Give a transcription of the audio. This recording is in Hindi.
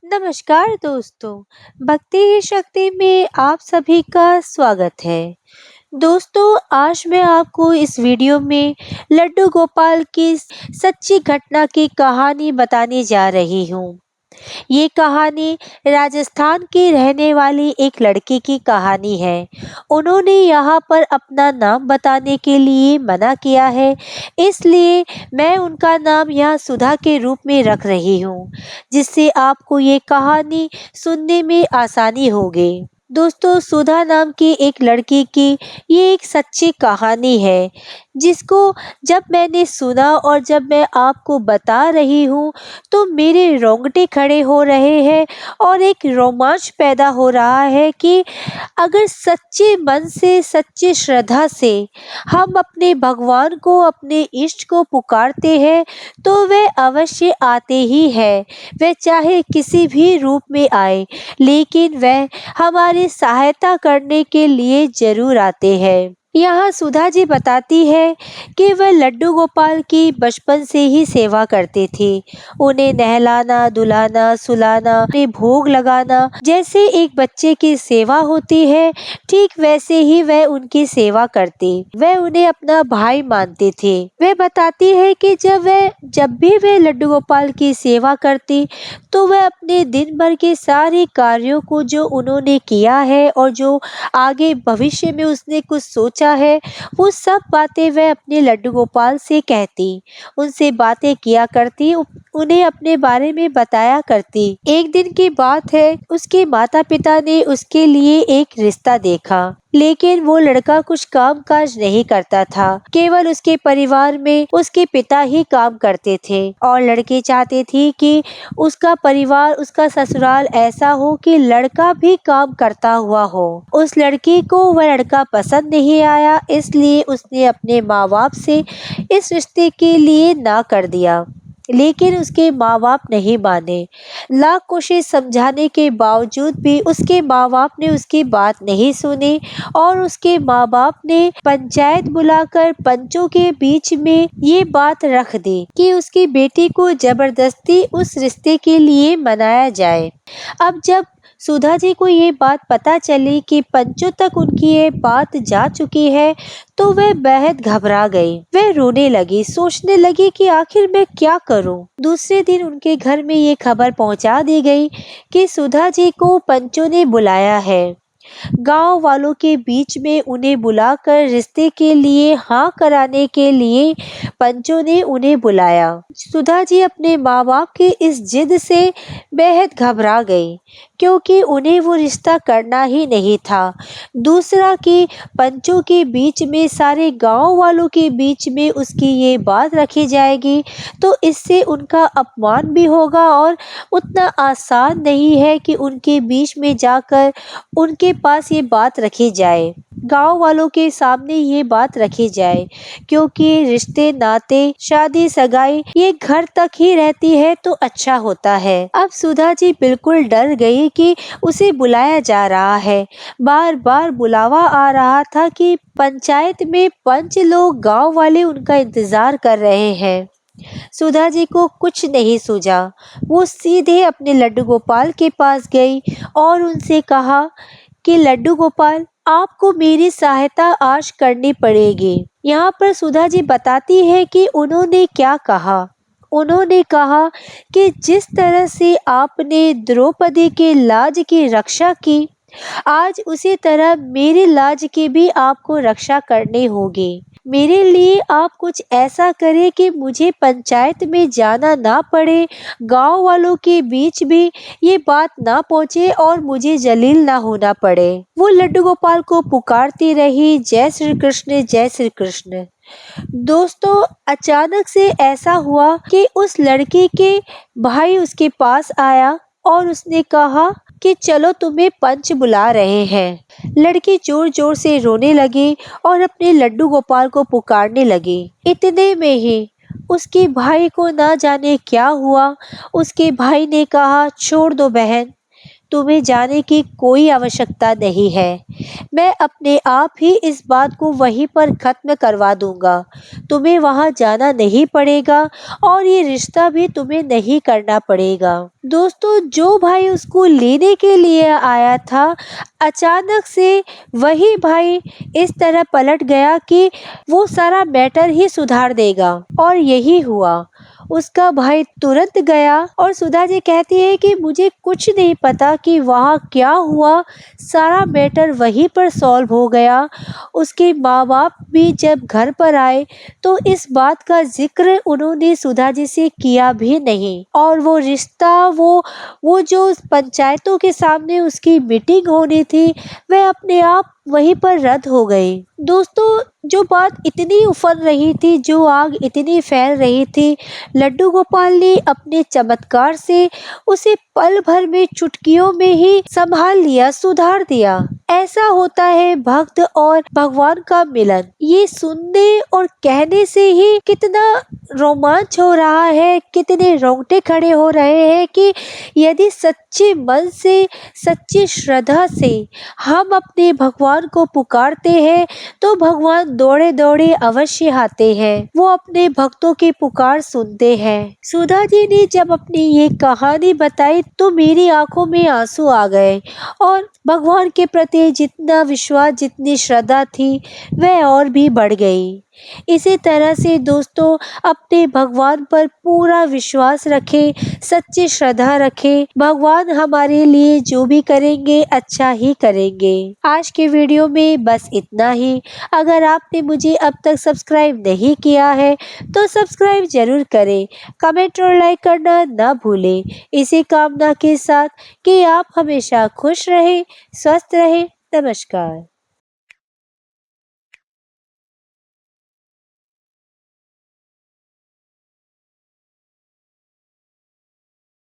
नमस्कार दोस्तों, भक्ति ही शक्ति में आप सभी का स्वागत है। दोस्तों, आज मैं आपको इस वीडियो में लड्डू गोपाल की सच्ची घटना की कहानी बताने जा रही हूँ। ये कहानी राजस्थान की रहने वाली एक लड़की की कहानी है। उन्होंने यहाँ पर अपना नाम बताने के लिए मना किया है, इसलिए मैं उनका नाम यहाँ सुधा के रूप में रख रही हूँ, जिससे आपको ये कहानी सुनने में आसानी होगी। दोस्तों, सुधा नाम की एक लड़की की ये एक सच्ची कहानी है, जिसको जब मैंने सुना और जब मैं आपको बता रही हूँ तो मेरे रोंगटे खड़े हो रहे हैं और एक रोमांच पैदा हो रहा है कि अगर सच्चे मन से, सच्ची श्रद्धा से हम अपने भगवान को, अपने इष्ट को पुकारते हैं तो वह अवश्य आते ही है। वह चाहे किसी भी रूप में आए, लेकिन वह हमारी सहायता करने के लिए जरूर आते हैं। यहाँ सुधा जी बताती है कि वह लड्डू गोपाल की बचपन से ही सेवा करते थे। उन्हें नहलाना, धुलाना, सुलाना, उन्हें भोग लगाना जैसे एक बच्चे की सेवा होती है, ठीक वैसे ही वह उनकी सेवा करते। वह उन्हें अपना भाई मानते थे। वह बताती है कि जब भी वह लड्डू गोपाल की सेवा करती तो वह अपने दिन भर के सारे कार्यों को, जो उन्होंने किया है और जो आगे भविष्य में उसने कुछ सोचा है, वो सब बातें वह अपने लड्डू गोपाल से कहती, उनसे बातें किया करती, उन्हें अपने बारे में बताया करती। एक दिन की बात है, उसके माता पिता ने उसके लिए एक रिश्ता देखा, लेकिन वो लड़का कुछ काम काज नहीं करता था। केवल उसके परिवार में उसके पिता ही काम करते थे और लड़की चाहती थी कि उसका परिवार, उसका ससुराल ऐसा हो कि लड़का भी काम करता हुआ हो। उस लड़की को वह लड़का पसंद नहीं आया, इसलिए उसने अपने माँ बाप से इस रिश्ते के लिए ना कर दिया, लेकिन उसके माँ बाप नहीं माने। लाख कोशिश समझाने के बावजूद भी उसके माँ बाप ने उसकी बात नहीं सुनी और उसके माँ बाप ने पंचायत बुलाकर पंचों के बीच में ये बात रख दी कि उसकी बेटी को जबरदस्ती उस रिश्ते के लिए मनाया जाए। अब जब सुधा जी को ये बात पता चली कि पंचों तक उनकी ये बात जा चुकी है, तो वह बेहद घबरा गई। वह रोने लगी, सोचने लगी कि आखिर मैं क्या करूं। दूसरे दिन उनके घर में ये खबर पहुंचा दी गई कि सुधा जी को पंचों ने बुलाया है। गांव वालों के बीच में उन्हें बुलाकर रिश्ते के लिए हाँ कराने के लिए पंचों ने उन्हें बुलाया। सुधा जी अपने माँ बाप की इस जिद से बेहद घबरा गई, क्योंकि उन्हें वो रिश्ता करना ही नहीं था। दूसरा कि पंचों के बीच में, सारे गांव वालों के बीच में उसकी ये बात रखी जाएगी तो इससे उनका अपमान भी होगा और उतना आसान नहीं है कि उनके बीच में जाकर उनके पास ये बात रखी जाए, गांव वालों के सामने ये बात रखी जाए, क्योंकि रिश्ते, नाते, शादी, सगाई ये घर तक ही रहती है तो अच्छा होता है। अब सुधा जी बिल्कुल डर गई कि उसे बुलाया जा रहा है। बार बार बुलावा आ रहा था कि पंचायत में पंच लोग, गांव वाले उनका इंतजार कर रहे हैं। सुधा जी को कुछ नहीं सूझा। वो सीधे अपने लड्डू गोपाल के पास गई और उनसे कहा कि लड्डू गोपाल, आपको मेरी सहायता आज करनी पड़ेगी। यहाँ पर सुधा जी बताती है कि उन्होंने क्या कहा। उन्होंने कहा कि जिस तरह से आपने द्रौपदी के लाज की रक्षा की, आज उसी तरह मेरी लाज की भी आपको रक्षा करनी होगी। मेरे लिए आप कुछ ऐसा करें कि मुझे पंचायत में जाना ना पड़े, गांव वालों के बीच भी ये बात ना पहुंचे और मुझे जलील ना होना पड़े। वो लड्डू गोपाल को पुकारती रही, जय श्री कृष्ण, जय श्री कृष्ण। दोस्तों, अचानक से ऐसा हुआ कि उस लड़की के भाई उसके पास आया और उसने कहा कि चलो, तुम्हें पंच बुला रहे हैं। लड़की जोर जोर से रोने लगी और अपने लड्डू गोपाल को पुकारने लगी। इतने में ही उसके भाई को ना जाने क्या हुआ, उसके भाई ने कहा, छोड़ दो बहन, तुम्हें जाने की कोई आवश्यकता नहीं है। मैं अपने आप ही इस बात को वहीं पर खत्म करवा दूंगा। तुम्हें वहां जाना नहीं पड़ेगा और ये रिश्ता भी तुम्हें नहीं करना पड़ेगा। दोस्तों, जो भाई उसको लेने के लिए आया था, अचानक से वही भाई इस तरह पलट गया कि वो सारा मैटर ही सुधार देगा, और यही हुआ। उसका भाई तुरंत गया और सुधा जी कहती है कि मुझे कुछ नहीं पता कि वहाँ क्या हुआ, सारा मैटर वहीं पर सॉल्व हो गया। उसके माँ बाप भी जब घर पर आए तो इस बात का जिक्र उन्होंने सुधा जी से किया भी नहीं, और वो रिश्ता, वो जो पंचायतों के सामने उसकी मीटिंग होनी थी, वह अपने आप वहीं पर रद्द हो गई। दोस्तों, जो बात इतनी उफल रही थी, जो आग इतनी फैल रही थी, लड्डू गोपाल ने अपने चमत्कार से उसे पल भर में, चुटकियों में ही संभाल लिया, सुधार दिया। ऐसा होता है भक्त और भगवान का मिलन। ये सुनने और कहने से ही कितना रोमांच हो रहा है, कितने रोंगटे खड़े हो रहे हैं कि यदि सच्चे मन से, सच्ची श्रद्धा से हम अपने भगवान को पुकारते हैं तो भगवान दौड़े दौड़े अवश्य आते हैं। वो अपने भक्तों की पुकार सुनते हैं। सुधा जी ने जब अपनी ये कहानी बताई तो मेरी आंखों में आंसू आ गए, और भगवान के प्रति जितना विश्वास, जितनी श्रद्धा थी, वह और भी बढ़ गई। इसी तरह से दोस्तों, अपने भगवान पर पूरा विश्वास रखें, सच्ची श्रद्धा रखें। भगवान हमारे लिए जो भी करेंगे अच्छा ही करेंगे। आज के वीडियो में बस इतना ही। अगर आपने मुझे अब तक सब्सक्राइब नहीं किया है तो सब्सक्राइब जरूर करें। कमेंट और लाइक करना ना भूलें। इसी कामना के साथ कि आप हमेशा खुश रहें, स्वस्थ रहें। नमस्कार।